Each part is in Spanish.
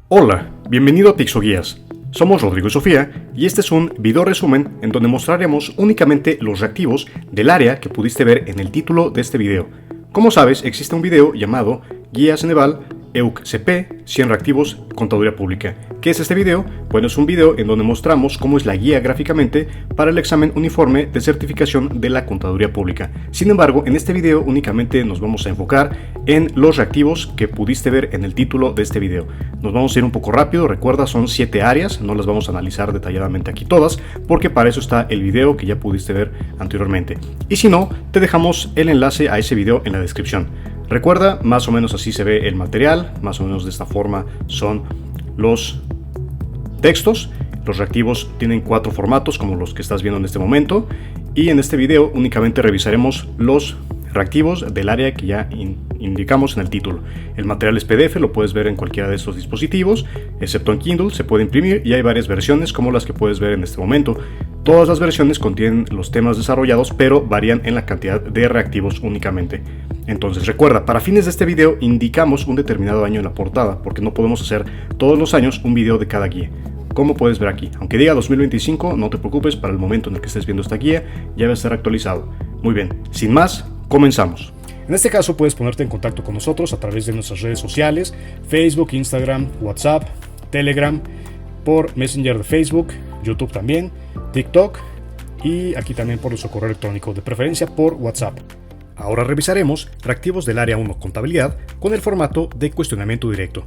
Hola, bienvenido a Pixoguías. Somos Rodrigo y Sofía y este es un video resumen en donde mostraremos únicamente los reactivos del área que pudiste ver en el título de este video. Como sabes, existe un video llamado Guía Ceneval EUC-CP 100 reactivos Contaduría Pública. ¿Qué es este video? Bueno, es un video en donde mostramos cómo es la guía gráficamente para el examen uniforme de certificación de la Contaduría Pública. Sin embargo, en este video únicamente nos vamos a enfocar en los reactivos que pudiste ver en el título de este video. Nos vamos a ir un poco rápido, recuerda, son 7 áreas, no las vamos a analizar detalladamente aquí todas, porque para eso está el video que ya pudiste ver anteriormente. Y si no, te dejamos el enlace a ese video en la descripción. Recuerda, más o menos así se ve el material, más o menos de esta forma son los textos. Los reactivos tienen 4 formatos como los que estás viendo en este momento, y en este video únicamente revisaremos los reactivos del área que ya indicamos en el título. El material es PDF, lo puedes ver en cualquiera de estos dispositivos, excepto en Kindle, se puede imprimir y hay varias versiones como las que puedes ver en este momento. Todas las versiones contienen los temas desarrollados, pero varían en la cantidad de reactivos únicamente. Entonces recuerda, para fines de este video indicamos un determinado año en la portada, porque no podemos hacer todos los años un video de cada guía. Como puedes ver aquí, aunque diga 2025, no te preocupes, para el momento en el que estés viendo esta guía ya va a estar actualizado. Muy bien, sin más, comenzamos. En este caso puedes ponerte en contacto con nosotros a través de nuestras redes sociales, Facebook, Instagram, WhatsApp, Telegram, por Messenger de Facebook, YouTube también, TikTok y aquí también por nuestro correo electrónico, de preferencia por WhatsApp. Ahora revisaremos reactivos del área 1 contabilidad con el formato de cuestionamiento directo.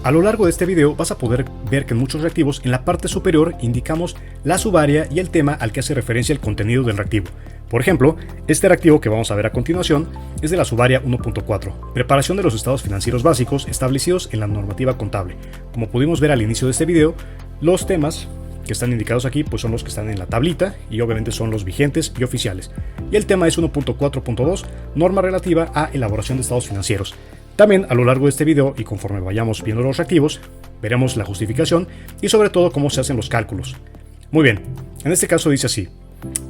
A lo largo de este video vas a poder ver que en muchos reactivos en la parte superior indicamos la subárea y el tema al que hace referencia el contenido del reactivo. Por ejemplo, este reactivo que vamos a ver a continuación es de la subárea 1.4, preparación de los estados financieros básicos establecidos en la normativa contable. Como pudimos ver al inicio de este video, los temas que están indicados aquí pues son los que están en la tablita y obviamente son los vigentes y oficiales. Y el tema es 1.4.2, norma relativa a elaboración de estados financieros. También a lo largo de este video y conforme vayamos viendo los reactivos, veremos la justificación y sobre todo cómo se hacen los cálculos. Muy bien, en este caso dice así: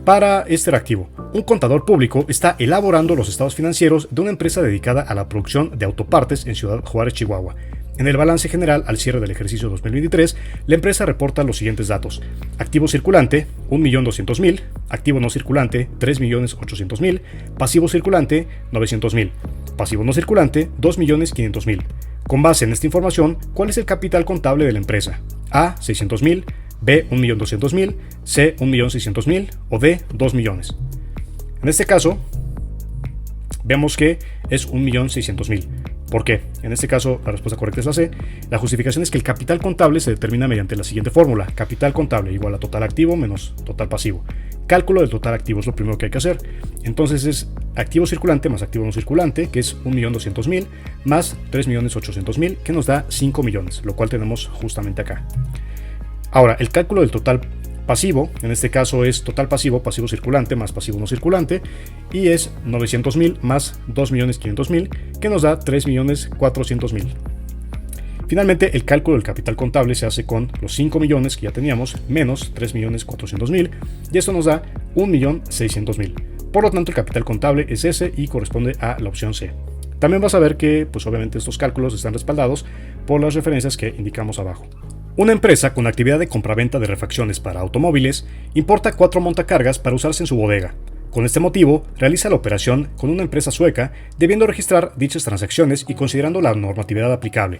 para este reactivo, un contador público está elaborando los estados financieros de una empresa dedicada a la producción de autopartes en Ciudad Juárez, Chihuahua. En el balance general al cierre del ejercicio 2023, la empresa reporta los siguientes datos: activo circulante, 1.200.000, activo no circulante, 3.800.000, pasivo circulante, 900.000, pasivo no circulante, 2.500.000. Con base en esta información, ¿cuál es el capital contable de la empresa? A, 600.000, B, 1.200.000, C, 1.600.000 o D, 2 millones. En este caso, vemos que es 1.600.000. ¿Por qué? En este caso, la respuesta correcta es la C. La justificación es que el capital contable se determina mediante la siguiente fórmula: capital contable igual a total activo menos total pasivo. Cálculo del total activo es lo primero que hay que hacer. Entonces es activo circulante más activo no circulante, que es 1.200.000, más 3.800.000, que nos da 5 millones, lo cual tenemos justamente acá. Ahora, el cálculo del total pasivo, en este caso es total pasivo, pasivo circulante más pasivo no circulante, y es 900.000 más 2.500.000, que nos da 3.400.000. Finalmente, el cálculo del capital contable se hace con los 5 millones que ya teníamos, menos 3.400.000, y esto nos da 1.600.000. Por lo tanto, el capital contable es ese y corresponde a la opción C. También vas a ver que, pues obviamente estos cálculos están respaldados por las referencias que indicamos abajo. Una empresa con actividad de compraventa de refacciones para automóviles importa 4 montacargas para usarse en su bodega. Con este motivo, realiza la operación con una empresa sueca, debiendo registrar dichas transacciones y considerando la normatividad aplicable.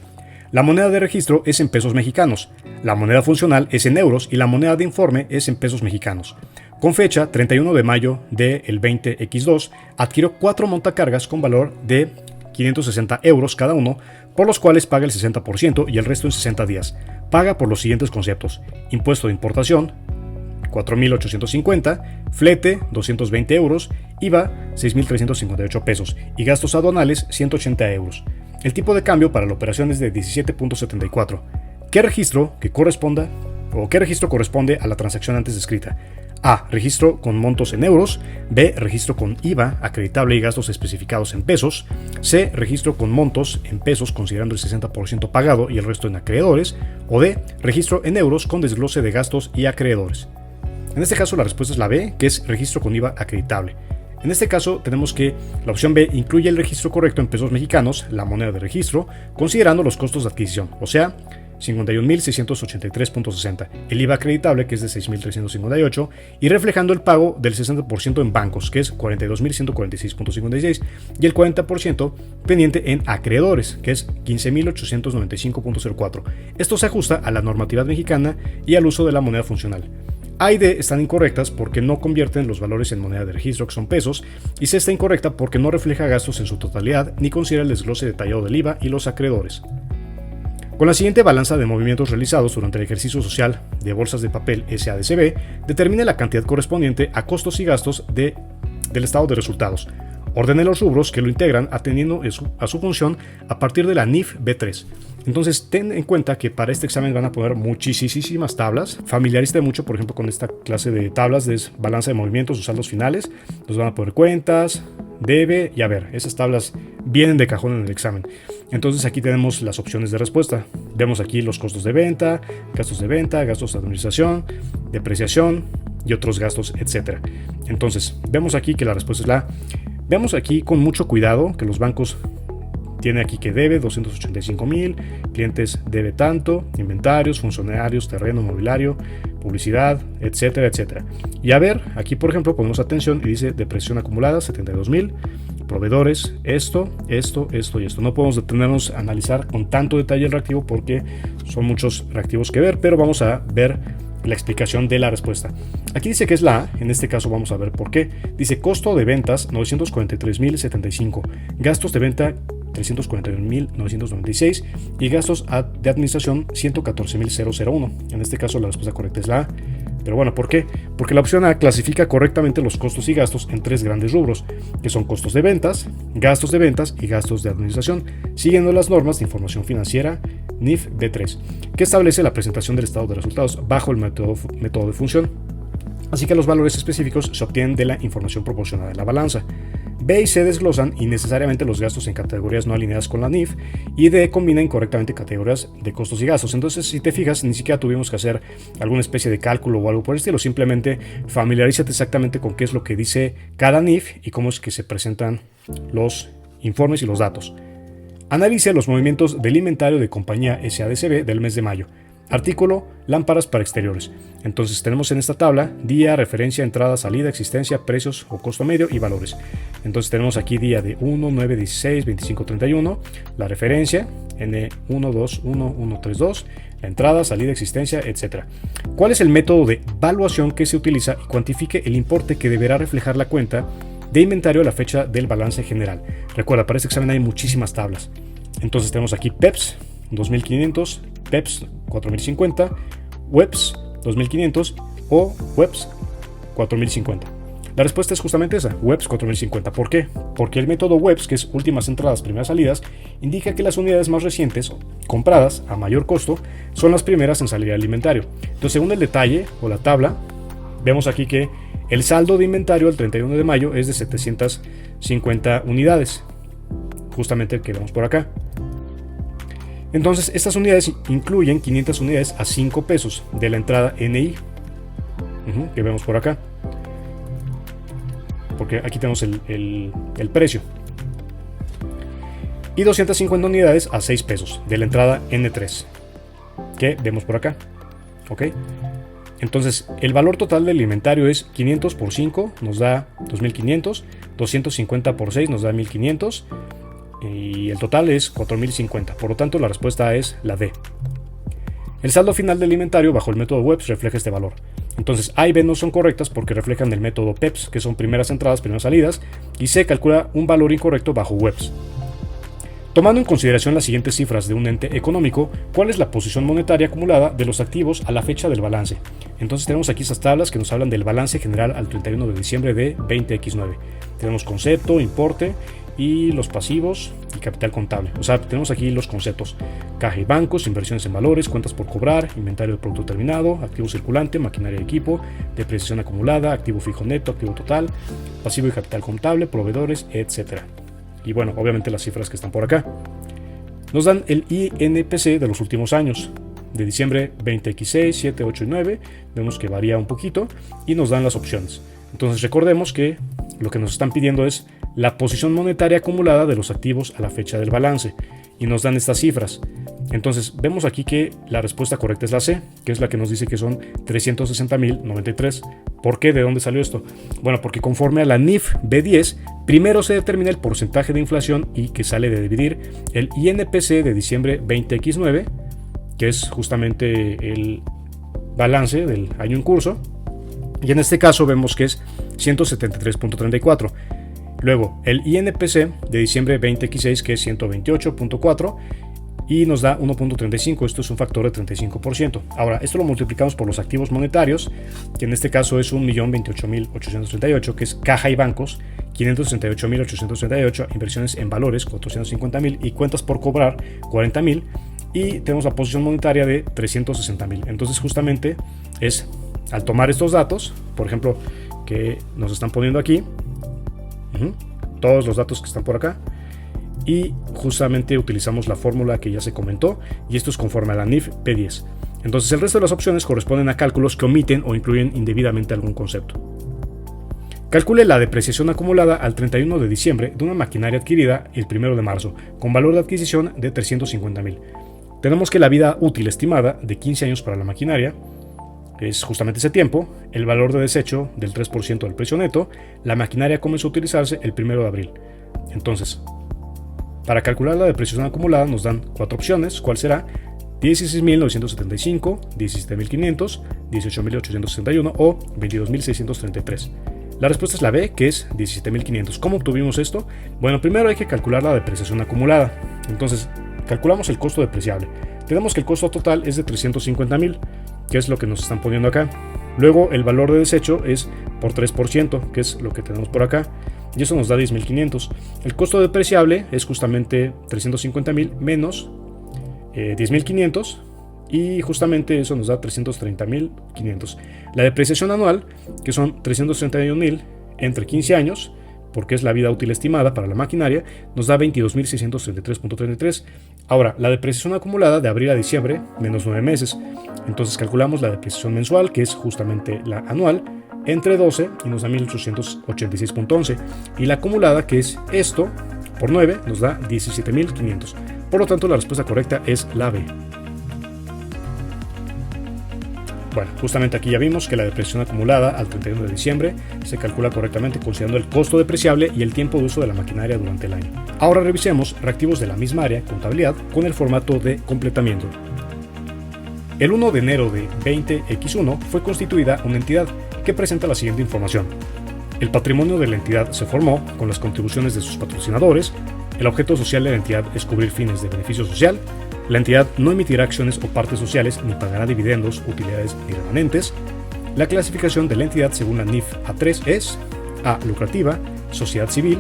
La moneda de registro es en pesos mexicanos, la moneda funcional es en euros y la moneda de informe es en pesos mexicanos. Con fecha 31 de mayo del 20X2, adquirió 4 montacargas con valor de 560 euros cada uno, por los cuales paga el 60% y el resto en 60 días. Paga por los siguientes conceptos: impuesto de importación, 4.850, flete, 220 euros, IVA, 6.358 pesos y gastos aduanales, 180 euros. El tipo de cambio para la operación es de 17.74. ¿Qué registro corresponde a la transacción antes descrita? A. Registro con montos en euros. B. Registro con IVA acreditable y gastos especificados en pesos. C. Registro con montos en pesos considerando el 60% pagado y el resto en acreedores. O D. Registro en euros con desglose de gastos y acreedores. En este caso la respuesta es la B, que es registro con IVA acreditable. En este caso tenemos que la opción B incluye el registro correcto en pesos mexicanos, la moneda de registro, considerando los costos de adquisición, o sea, 51.683.60, el IVA acreditable, que es de 6.358, y reflejando el pago del 60% en bancos, que es 42.146.56, y el 40% pendiente en acreedores, que es 15.895.04. Esto se ajusta a la normatividad mexicana y al uso de la moneda funcional. A y D están incorrectas porque no convierten los valores en moneda de registro, que son pesos, y C está incorrecta porque no refleja gastos en su totalidad ni considera el desglose detallado del IVA y los acreedores. Con la siguiente balanza de movimientos realizados durante el ejercicio social de bolsas de papel SADCB, determine la cantidad correspondiente a costos y gastos del estado de resultados. Ordene los rubros que lo integran atendiendo a su función a partir de la NIF B3. Entonces, ten en cuenta que para este examen van a poner muchísimas tablas. Familiarízate mucho, por ejemplo, con esta clase de tablas de balanza de movimientos o saldos finales. Nos van a poner cuentas, debe y haber. Esas tablas vienen de cajón en el examen. Entonces, aquí tenemos las opciones de respuesta. Vemos aquí los costos de venta, gastos de administración, depreciación y otros gastos, etc. Entonces, vemos aquí que la respuesta es la A. Veamos aquí con mucho cuidado que los bancos tiene aquí que debe 285,000, clientes debe tanto, inventarios, funcionarios, terreno, mobiliario, publicidad, etcétera, etcétera. Y a ver, aquí por ejemplo ponemos atención y dice depresión acumulada 72,000, proveedores, esto y esto. No podemos detenernos a analizar con tanto detalle el reactivo porque son muchos reactivos que ver, pero vamos a ver la explicación de la respuesta. Aquí dice que es la A, en este caso vamos a ver por qué. Dice costo de ventas 943,075, gastos de venta 341,996 y gastos de administración 114,001. En este caso la respuesta correcta es la A. Pero bueno, ¿por qué? Porque la opción A clasifica correctamente los costos y gastos en tres grandes rubros, que son costos de ventas y gastos de administración, siguiendo las normas de información financiera NIF B3, que establece la presentación del estado de resultados bajo el método de función. Así que los valores específicos se obtienen de la información proporcionada en la balanza. B y C desglosan innecesariamente los gastos en categorías no alineadas con la NIF y D combina incorrectamente categorías de costos y gastos. Entonces, si te fijas, ni siquiera tuvimos que hacer alguna especie de cálculo o algo por el estilo, simplemente familiarízate exactamente con qué es lo que dice cada NIF y cómo es que se presentan los informes y los datos. Analice los movimientos del inventario de compañía SADCB del mes de mayo. Artículo, lámparas para exteriores. Entonces tenemos en esta tabla día, referencia, entrada, salida, existencia, precios o costo medio y valores. Entonces tenemos aquí día de 1, 9, 16, 25, 31, la referencia N1, 2, 1, 1, 3, 2, la entrada, salida, existencia, etc. ¿Cuál es el método de evaluación que se utiliza y cuantifique el importe que deberá reflejar la cuenta de inventario a la fecha del balance general? Recuerda, para este examen hay muchísimas tablas. Entonces tenemos aquí PEPS 2500, PEPS 4050, WEPS 2500 o WEPS 4050. La respuesta es justamente esa, WEPS 4050. ¿Por qué? Porque el método WEPS, que es últimas entradas, primeras salidas, indica que las unidades más recientes, compradas a mayor costo, son las primeras en salir al inventario. Entonces, según el detalle o la tabla, vemos aquí que el saldo de inventario al 31 de mayo es de 750 unidades, justamente el que vemos por acá. Entonces, estas unidades incluyen 500 unidades a 5 pesos de la entrada NI, que vemos por acá, porque aquí tenemos el precio, y 250 unidades a 6 pesos de la entrada N3, que vemos por acá. ¿Ok? Entonces, el valor total del inventario es 500 por 5, nos da 2500, 250 por 6 nos da 1500, y el total es 4050. Por lo tanto, la respuesta es la D. El saldo final del inventario bajo el método WEPS refleja este valor. Entonces, A y B no son correctas porque reflejan el método PEPS, que son primeras entradas, primeras salidas, y C calcula un valor incorrecto bajo WEPS. Tomando en consideración las siguientes cifras de un ente económico, ¿cuál es la posición monetaria acumulada de los activos a la fecha del balance? Entonces tenemos aquí esas tablas que nos hablan del balance general al 31 de diciembre de 20X9. Tenemos concepto, importe y los pasivos y capital contable. O sea, tenemos aquí los conceptos: caja y bancos, inversiones en valores, cuentas por cobrar, inventario de producto terminado, activo circulante, maquinaria y equipo, depreciación acumulada, activo fijo neto, activo total, pasivo y capital contable, proveedores, etc. Y bueno, obviamente las cifras que están por acá. Nos dan el INPC de los últimos años, de diciembre 20X6, 7, 8 y 9. Vemos que varía un poquito y nos dan las opciones. Entonces recordemos que lo que nos están pidiendo es la posición monetaria acumulada de los activos a la fecha del balance y nos dan estas cifras. Entonces vemos aquí que la respuesta correcta es la C, que es la que nos dice que son 360.093. ¿Por qué? ¿De dónde salió esto? Bueno, porque conforme a la NIF B10, primero se determina el porcentaje de inflación y que sale de dividir el INPC de diciembre 20X9, que es justamente el balance del año en curso, y en este caso vemos que es 173.34. Luego el INPC de diciembre 20X6, que es 128.4, y nos da 1.35, esto es un factor de 35%. Ahora, esto lo multiplicamos por los activos monetarios, que en este caso es 1.028.838, que es caja y bancos, 568.838, inversiones en valores, 450.000, y cuentas por cobrar, 40.000, y tenemos la posición monetaria de 360.000. Entonces, justamente es al tomar estos datos, por ejemplo, que nos están poniendo aquí, todos los datos que están por acá, y justamente utilizamos la fórmula que ya se comentó, y esto es conforme a la NIF P10. Entonces el resto de las opciones corresponden a cálculos que omiten o incluyen indebidamente algún concepto. Calcule la depreciación acumulada al 31 de diciembre de una maquinaria adquirida el 1 de marzo, con valor de adquisición de 350.000. Tenemos que la vida útil estimada de 15 años para la maquinaria es justamente ese tiempo, el valor de desecho del 3% del precio neto. La maquinaria comenzó a utilizarse el 1 de abril. Entonces, para calcular la depreciación acumulada nos dan 4 opciones. ¿Cuál será? 16.975, 17.500, 18.861 o 22.633. La respuesta es la B, que es 17.500. ¿Cómo obtuvimos esto? Bueno, primero hay que calcular la depreciación acumulada. Entonces, calculamos el costo depreciable. Tenemos que el costo total es de 350.000, que es lo que nos están poniendo acá. Luego, el valor de desecho es por 3%, que es lo que tenemos por acá, y eso nos da 10.500. El costo depreciable es justamente 350.000 menos 10.500, y justamente eso nos da 330.500. La depreciación anual, que son 331.000 entre 15 años, porque es la vida útil estimada para la maquinaria, nos da 22.633.33. Ahora, la depreciación acumulada de abril a diciembre, menos 9 meses. Entonces calculamos la depreciación mensual, que es justamente la anual, entre 12 y nos da 1.886.11. Y la acumulada, que es esto, por 9, nos da 17.500. Por lo tanto, la respuesta correcta es la B. Bueno, justamente aquí ya vimos que la depreciación acumulada al 31 de diciembre se calcula correctamente considerando el costo depreciable y el tiempo de uso de la maquinaria durante el año. Ahora revisemos reactivos de la misma área, contabilidad, con el formato de completamiento. El 1 de enero de 20X1 fue constituida una entidad que presenta la siguiente información. El patrimonio de la entidad se formó con las contribuciones de sus patrocinadores. El objeto social de la entidad es cubrir fines de beneficio social. La entidad no emitirá acciones o partes sociales ni pagará dividendos, utilidades ni remanentes. La clasificación de la entidad según la NIF A3 es A. Lucrativa, sociedad civil,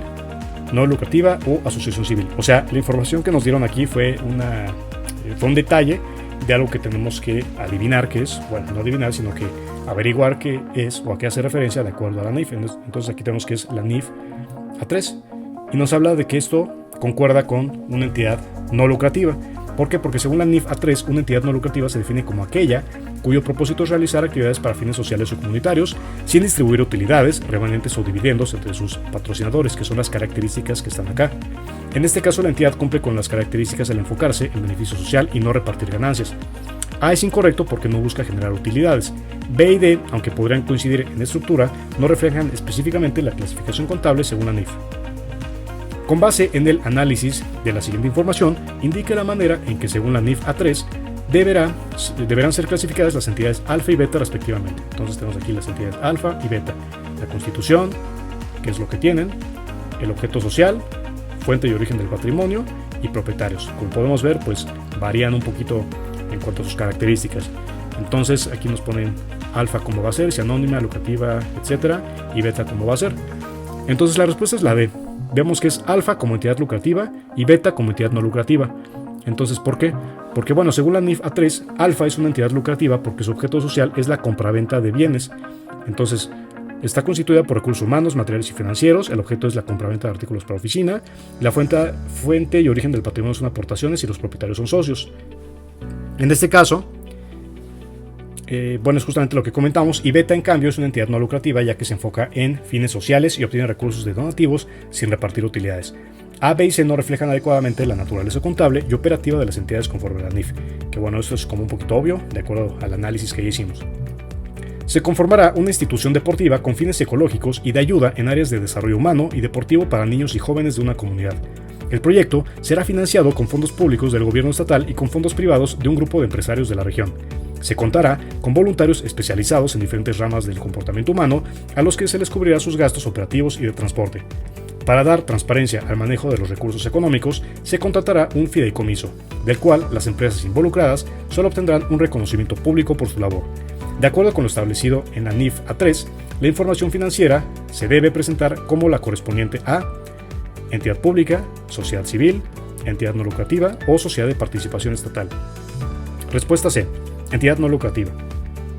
no lucrativa o asociación civil. O sea, la información que nos dieron aquí fue un detalle de algo que tenemos que adivinar qué es. Bueno, no adivinar, sino que averiguar qué es o a qué hace referencia de acuerdo a la NIF. Entonces aquí tenemos que es la NIF A3. Y nos habla de que esto concuerda con una entidad no lucrativa. ¿Por qué? Porque según la NIF A3, una entidad no lucrativa se define como aquella cuyo propósito es realizar actividades para fines sociales o comunitarios sin distribuir utilidades, remanentes o dividendos entre sus patrocinadores, que son las características que están acá. En este caso, la entidad cumple con las características al enfocarse en beneficio social y no repartir ganancias. A es incorrecto porque no busca generar utilidades. B y D, aunque podrían coincidir en estructura, no reflejan específicamente la clasificación contable según la NIF. Con base en el análisis de la siguiente información, indica la manera en que según la NIF A3 deberán ser clasificadas las entidades alfa y beta respectivamente. Entonces tenemos aquí las entidades alfa y beta. La constitución, que es lo que tienen, el objeto social, fuente y origen del patrimonio y propietarios. Como podemos ver, pues varían un poquito en cuanto a sus características. Entonces aquí nos ponen alfa como va a ser, si anónima, lucrativa, etcétera, y beta como va a ser. Entonces la respuesta es la D. Vemos que es alfa como entidad lucrativa y beta como entidad no lucrativa. Entonces, ¿por qué? Porque, bueno, según la NIF A3, alfa es una entidad lucrativa porque su objeto social es la compraventa de bienes. Entonces, está constituida por recursos humanos, materiales y financieros. El objeto es la compraventa de artículos para oficina. La fuente y origen del patrimonio son aportaciones y los propietarios son socios. En este caso, bueno, es justamente lo que comentamos, y Beta en cambio es una entidad no lucrativa ya que se enfoca en fines sociales y obtiene recursos de donativos sin repartir utilidades. A, B y C no reflejan adecuadamente la naturaleza contable y operativa de las entidades conforme a la NIF, que bueno, eso es como un poquito obvio de acuerdo al análisis que ya hicimos. Se conformará una institución deportiva con fines ecológicos y de ayuda en áreas de desarrollo humano y deportivo para niños y jóvenes de una comunidad. El proyecto será financiado con fondos públicos del gobierno estatal y con fondos privados de un grupo de empresarios de la región. Se contará con voluntarios especializados en diferentes ramas del comportamiento humano a los que se les cubrirá sus gastos operativos y de transporte. Para dar transparencia al manejo de los recursos económicos, se contratará un fideicomiso, del cual las empresas involucradas solo obtendrán un reconocimiento público por su labor. De acuerdo con lo establecido en la NIF A3, la información financiera se debe presentar como la correspondiente a entidad pública, sociedad civil, entidad no lucrativa o sociedad de participación estatal. Respuesta C. Entidad no lucrativa.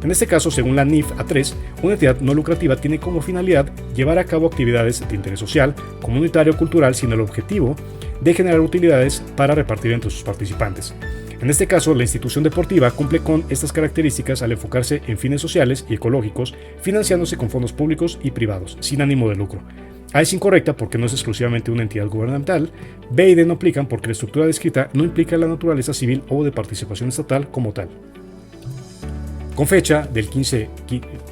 En este caso, según la NIF A3, una entidad no lucrativa tiene como finalidad llevar a cabo actividades de interés social, comunitario o cultural sin el objetivo de generar utilidades para repartir entre sus participantes. En este caso, la institución deportiva cumple con estas características al enfocarse en fines sociales y ecológicos, financiándose con fondos públicos y privados, sin ánimo de lucro. A es incorrecta porque no es exclusivamente una entidad gubernamental. B y D no aplican porque la estructura descrita no implica la naturaleza civil o de participación estatal como tal. Con fecha del 15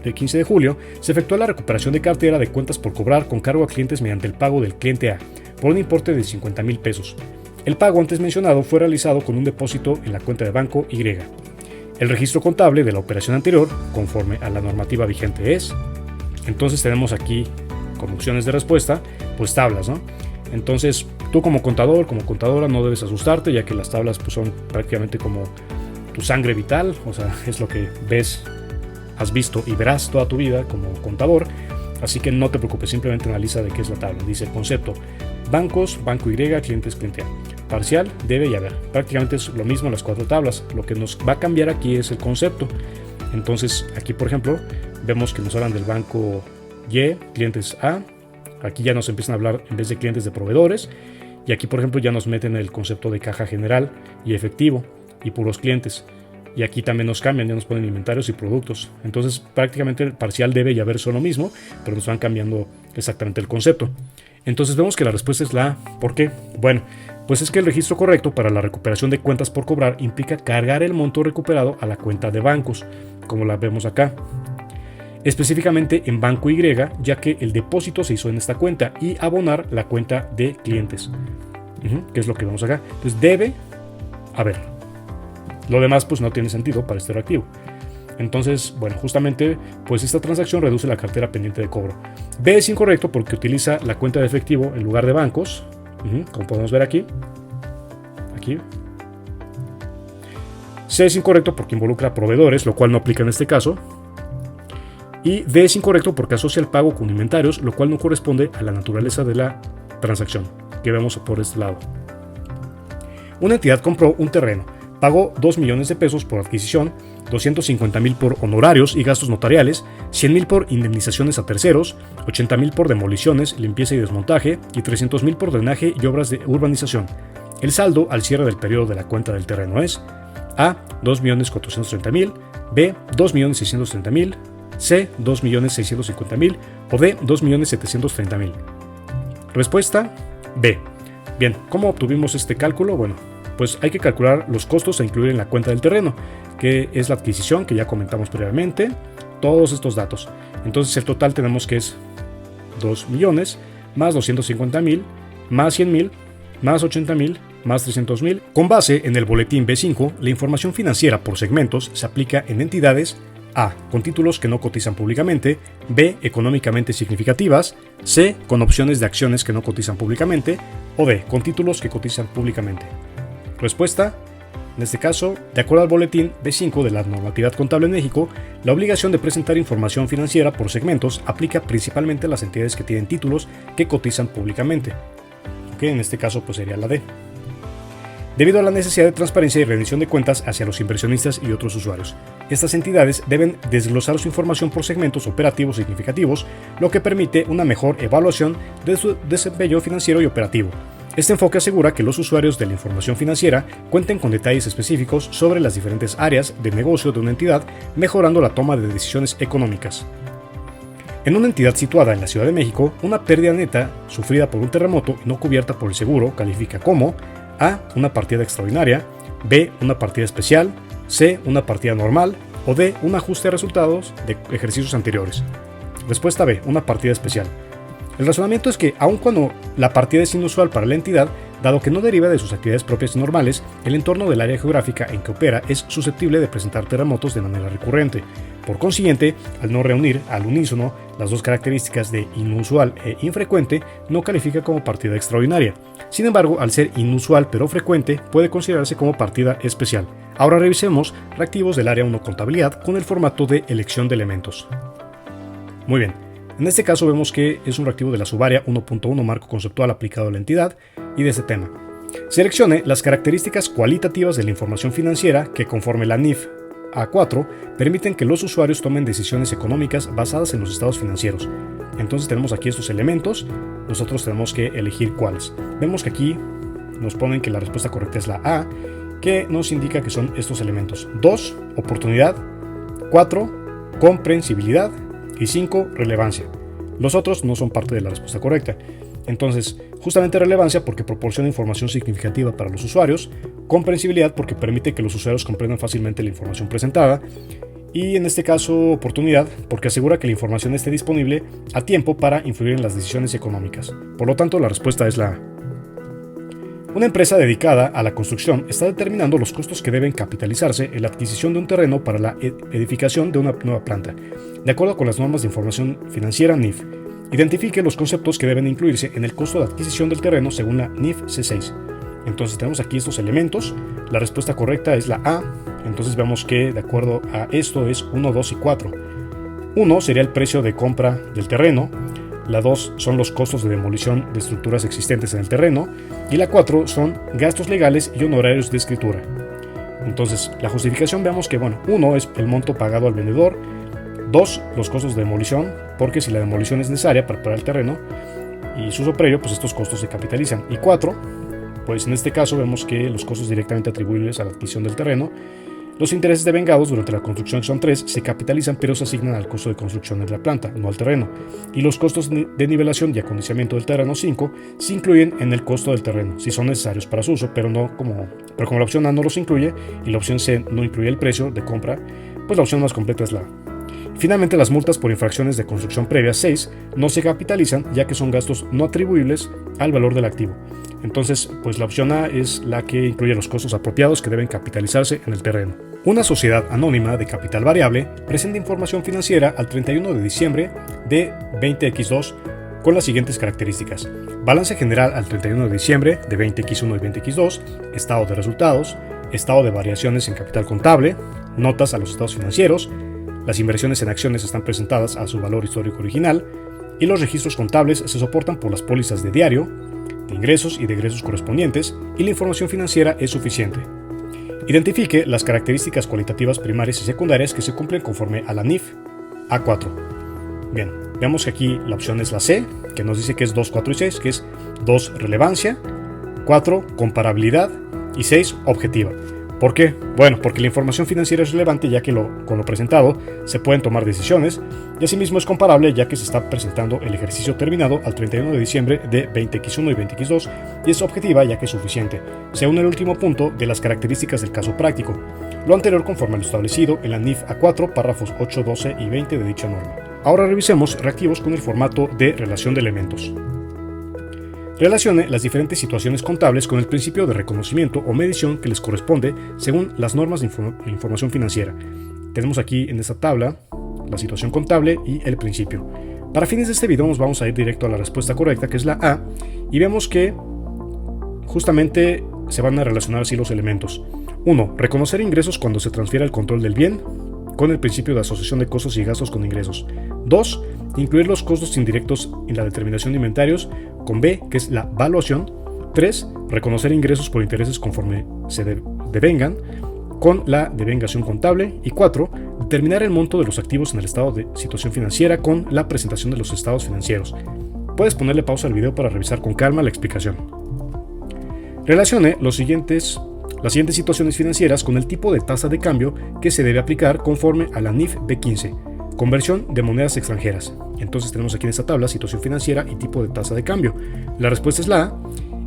de julio, se efectuó la recuperación de cartera de cuentas por cobrar con cargo a clientes mediante el pago del cliente A, por un importe de 50,000 pesos. El pago antes mencionado fue realizado con un depósito en la cuenta de banco Y. El registro contable de la operación anterior, conforme a la normativa vigente, es... Entonces tenemos aquí, como opciones de respuesta, pues tablas, ¿no? Entonces, tú como contador, como contadora, no debes asustarte, ya que las tablas pues, son prácticamente como tu sangre vital, o sea, es lo que ves, has visto y verás toda tu vida como contador, así que no te preocupes, simplemente analiza de qué es la tabla. Dice el concepto, bancos, banco Y, clientes, cliente A. Parcial, debe y haber. Prácticamente es lo mismo en las cuatro tablas, lo que nos va a cambiar aquí es el concepto. Entonces, aquí por ejemplo, vemos que nos hablan del banco Y, clientes A, aquí ya nos empiezan a hablar en vez de clientes de proveedores, y aquí por ejemplo ya nos meten el concepto de caja general y efectivo, y puros clientes, y aquí también nos cambian, ya nos ponen inventarios y productos. Entonces prácticamente el parcial debe y haber son lo mismo, pero nos van cambiando exactamente el concepto. Entonces vemos que la respuesta es la A. ¿Por qué? Bueno, pues es que el registro correcto para la recuperación de cuentas por cobrar implica cargar el monto recuperado a la cuenta de bancos, como la vemos acá, específicamente en banco Y, ya que el depósito se hizo en esta cuenta, y abonar la cuenta de clientes, que es lo que vemos acá. Entonces debe haber. Lo demás pues no tiene sentido para este reactivo. Entonces, bueno, justamente pues esta transacción reduce la cartera pendiente de cobro. B es incorrecto porque utiliza la cuenta de efectivo en lugar de bancos, como podemos ver aquí. C es incorrecto porque involucra proveedores, lo cual no aplica en este caso. Y D es incorrecto porque asocia el pago con inventarios, lo cual no corresponde a la naturaleza de la transacción que vemos por este lado. Una entidad compró un terreno, pagó 2 millones de pesos por adquisición, 250,000 por honorarios y gastos notariales, 100,000 por indemnizaciones a terceros, 80,000 por demoliciones, limpieza y desmontaje y 300,000 por drenaje y obras de urbanización. El saldo al cierre del periodo de la cuenta del terreno es A. 2.430.000, B. 2.630.000, C. 2.650.000 o D. 2.730.000. Respuesta B. Bien, ¿cómo obtuvimos este cálculo? Bueno, pues hay que calcular los costos a incluir en la cuenta del terreno, que es la adquisición que ya comentamos previamente, todos estos datos. Entonces el total tenemos que es 2 millones más 250,000 más 100,000 más 80,000 más 300,000. Con base en el boletín B5, la información financiera por segmentos se aplica en entidades A. Con títulos que no cotizan públicamente, B. Económicamente significativas, C. Con opciones de acciones que no cotizan públicamente o D. Con títulos que cotizan públicamente. Respuesta: en este caso, de acuerdo al boletín B5 de la Normatividad Contable en México, la obligación de presentar información financiera por segmentos aplica principalmente a las entidades que tienen títulos que cotizan públicamente, que en este caso pues sería la D, debido a la necesidad de transparencia y rendición de cuentas hacia los inversionistas y otros usuarios. Estas entidades deben desglosar su información por segmentos operativos significativos, lo que permite una mejor evaluación de su desempeño financiero y operativo. Este enfoque asegura que los usuarios de la información financiera cuenten con detalles específicos sobre las diferentes áreas de negocio de una entidad, mejorando la toma de decisiones económicas. En una entidad situada en la Ciudad de México, una pérdida neta sufrida por un terremoto no cubierta por el seguro califica como A. Una partida extraordinaria, B. Una partida especial, C. Una partida normal o D. Un ajuste de resultados de ejercicios anteriores. Respuesta B. Una partida especial. El razonamiento es que, aun cuando la partida es inusual para la entidad, dado que no deriva de sus actividades propias y normales, el entorno del área geográfica en que opera es susceptible de presentar terremotos de manera recurrente. Por consiguiente, al no reunir al unísono las dos características de inusual e infrecuente, no califica como partida extraordinaria. Sin embargo, al ser inusual pero frecuente, puede considerarse como partida especial. Ahora revisemos reactivos del área 1 contabilidad con el formato de elección de elementos. Muy bien. En este caso vemos que es un reactivo de la subárea 1.1 marco conceptual aplicado a la entidad y de este tema. Seleccione las características cualitativas de la información financiera que, conforme la NIF A4, permiten que los usuarios tomen decisiones económicas basadas en los estados financieros. Entonces tenemos aquí estos elementos, nosotros tenemos que elegir cuáles. Vemos que aquí nos ponen que la respuesta correcta es la A, que nos indica que son estos elementos. 2, oportunidad, 4, comprensibilidad, y 5, relevancia. Los otros no son parte de la respuesta correcta. Entonces, justamente relevancia porque proporciona información significativa para los usuarios, comprensibilidad porque permite que los usuarios comprendan fácilmente la información presentada, y en este caso oportunidad porque asegura que la información esté disponible a tiempo para influir en las decisiones económicas. Por lo tanto, la respuesta es la A. Una empresa dedicada a la construcción está determinando los costos que deben capitalizarse en la adquisición de un terreno para la edificación de una nueva planta, de acuerdo con las normas de información financiera NIF. Identifique los conceptos que deben incluirse en el costo de adquisición del terreno según la NIF C6. Entonces tenemos aquí estos elementos, la respuesta correcta es la A, entonces vemos que de acuerdo a esto es 1, 2 y 4. 1 sería el precio de compra del terreno, la 2 son los costos de demolición de estructuras existentes en el terreno y la 4 son gastos legales y honorarios de escritura. Entonces, la justificación veamos que, 1 es el monto pagado al vendedor, 2 los costos de demolición, porque si la demolición es necesaria para preparar el terreno y su uso previo, pues estos costos se capitalizan. Y 4, pues en este caso vemos que los costos directamente atribuibles a la adquisición del terreno. Los intereses devengados durante la construcción, que son 3, se capitalizan pero se asignan al costo de construcción de la planta, no al terreno. Y los costos de nivelación y acondicionamiento del terreno 5 se incluyen en el costo del terreno, si son necesarios para su uso, pero como la opción A no los incluye y la opción C no incluye el precio de compra, pues la opción más completa es la A. Finalmente, las multas por infracciones de construcción previa 6 no se capitalizan ya que son gastos no atribuibles al valor del activo. Entonces, pues la opción A es la que incluye los costos apropiados que deben capitalizarse en el terreno. Una sociedad anónima de capital variable presenta información financiera al 31 de diciembre de 20X2 con las siguientes características: balance general al 31 de diciembre de 20X1 y 20X2, estado de resultados, estado de variaciones en capital contable, notas a los estados financieros, las inversiones en acciones están presentadas a su valor histórico original y los registros contables se soportan por las pólizas de diario, de ingresos y de egresos correspondientes, y la información financiera es suficiente. Identifique las características cualitativas primarias y secundarias que se cumplen conforme a la NIF A4. Bien, veamos que aquí la opción es la C, que nos dice que es 2, 4 y 6, que es 2, relevancia, 4, comparabilidad y 6, objetiva. ¿Por qué? Bueno, porque la información financiera es relevante ya que con lo presentado se pueden tomar decisiones y asimismo es comparable ya que se está presentando el ejercicio terminado al 31 de diciembre de 20X1 y 20X2 y es objetiva ya que es suficiente. Se une el último punto de las características del caso práctico, lo anterior conforme a lo establecido en la NIF A4, párrafos 8, 12 y 20 de dicha norma. Ahora revisemos reactivos con el formato de relación de elementos. Relacione las diferentes situaciones contables con el principio de reconocimiento o medición que les corresponde según las normas de información financiera. Tenemos aquí en esta tabla la situación contable y el principio. Para fines de este video nos vamos a ir directo a la respuesta correcta, que es la A, y vemos que justamente se van a relacionar así los elementos. 1. Reconocer ingresos cuando se transfiere el control del bien con el principio de asociación de costos y gastos con ingresos. 2. Incluir los costos indirectos en la determinación de inventarios con B, que es la valuación. 3. Reconocer ingresos por intereses conforme se devengan con la devengación contable. Y 4. Determinar el monto de los activos en el estado de situación financiera con la presentación de los estados financieros. Puedes ponerle pausa al video para revisar con calma la explicación. Relacione las siguientes situaciones financieras con el tipo de tasa de cambio que se debe aplicar conforme a la NIF B15, conversión de monedas extranjeras. Entonces tenemos aquí en esta tabla situación financiera y tipo de tasa de cambio. La respuesta es la A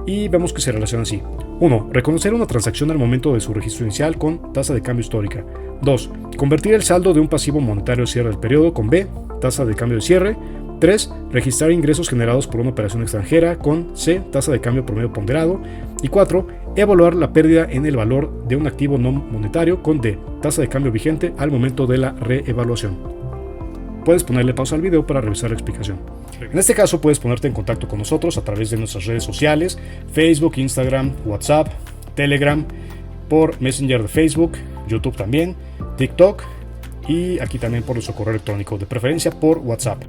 y vemos que se relaciona así. 1. Reconocer una transacción al momento de su registro inicial con tasa de cambio histórica. 2. Convertir el saldo de un pasivo monetario al cierre del periodo con B, tasa de cambio de cierre. 3. Registrar ingresos generados por una operación extranjera con C, tasa de cambio promedio ponderado. Y 4. Evaluar la pérdida en el valor de un activo no monetario con D, tasa de cambio vigente al momento de la reevaluación. Puedes ponerle pausa al video para revisar la explicación. En este caso puedes ponerte en contacto con nosotros a través de nuestras redes sociales, Facebook, Instagram, WhatsApp, Telegram, por Messenger de Facebook, YouTube también, TikTok y aquí también por nuestro correo electrónico, de preferencia por WhatsApp.